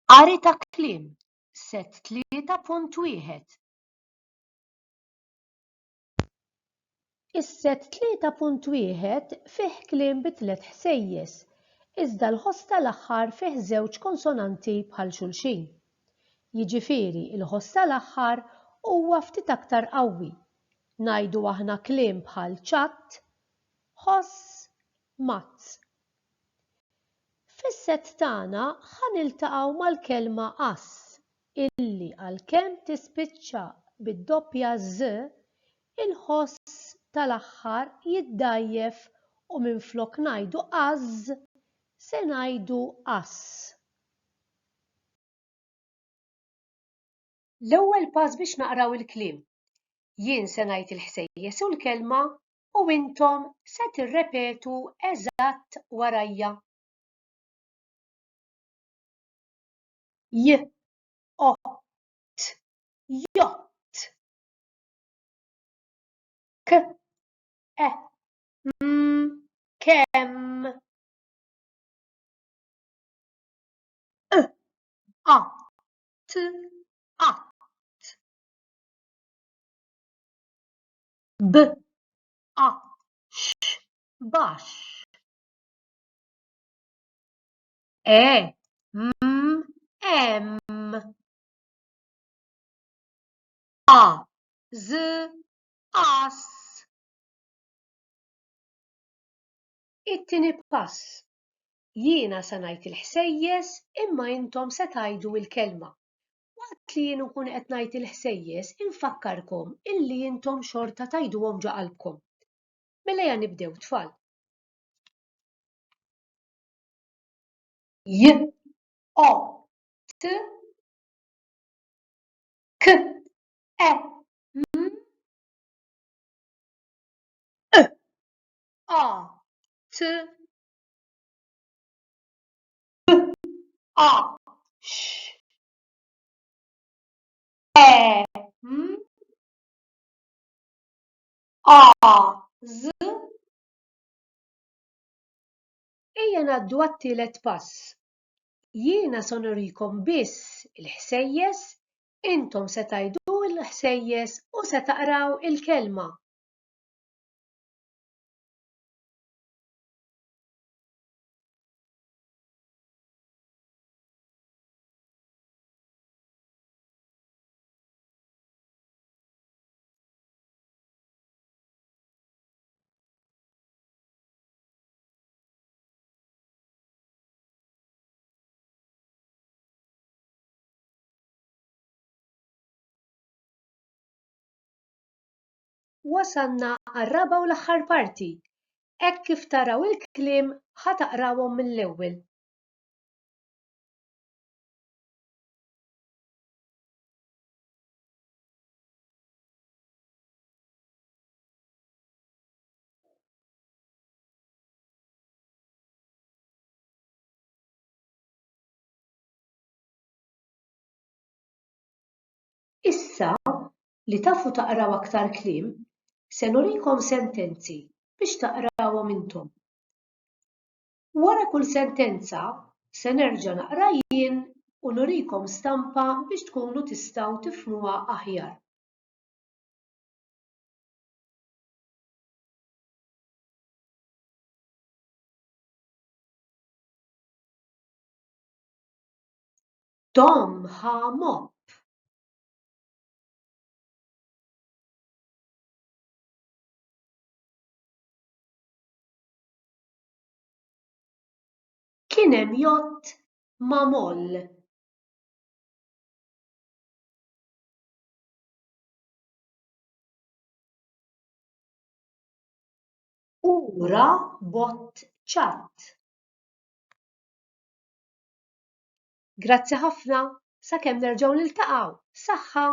Qari ta' kliem, set 3.1. Is-set 3.1 fih kliem bi 3 ħsejjes, iżda l-ħoss tal-aħħar fih 2 konsonanti bħal xulxin. Jiġifieri l-ħoss tal-aħħar huwa ftit aktar qawwi. Ngħidu aħna kliem bħal ċatt, ħoss, mazz. Fis-set tagħna ħaniltaqgħu mal-kelma qass illi għalkemm tispiċċa bid-doppja ż, il-ħoss tal-aħħar jiddajjef u minflok ngħidu qażz se ngħidu qass. L-ewwel pass biex naqraw il-kliem. Jien se ngħid il-ħsejjes u l-kelma u intom se tirrepetu eżatt warajja. J-ott, jott. Kemm. qatt. baxx. hemm. qass. It-tieni pass. Jiena se ngħid il-ħsejjes imma intom se tgħidu l-kelma. Waqt li jien nkun qed ngħid il-ħsejjes infakkarkom illi intom xorta tgħiduhom ġa qalbkom. Mela ejja nibdew tfal. J-ott. baxx. qaż. Ejja ngħaddu għat-tielet pass. Jiena se nurikom biss il-ħsejjes, intom se tgħidu l-ħsejjes u se taqraw il-kelma. Wasalna għar-raba' u l-aħħar parti. Hekk kif taraw il-kliem ħataqrawhom mill-ewwel. Issa li tafu taqraw aktar kliem, se nurikom sentenzi biex taqrawhom intom. Wara kull sentenza se nerġa' naqra jien u nurikom stampa biex tkunu tistgħu tifhmuha aħjar. Tom ħa mop. Kien hemm jott ma' moll. Ura bott ċatt. Grazzi ħafna, sakemm nerġgħu niltaqgħu. Saħħa!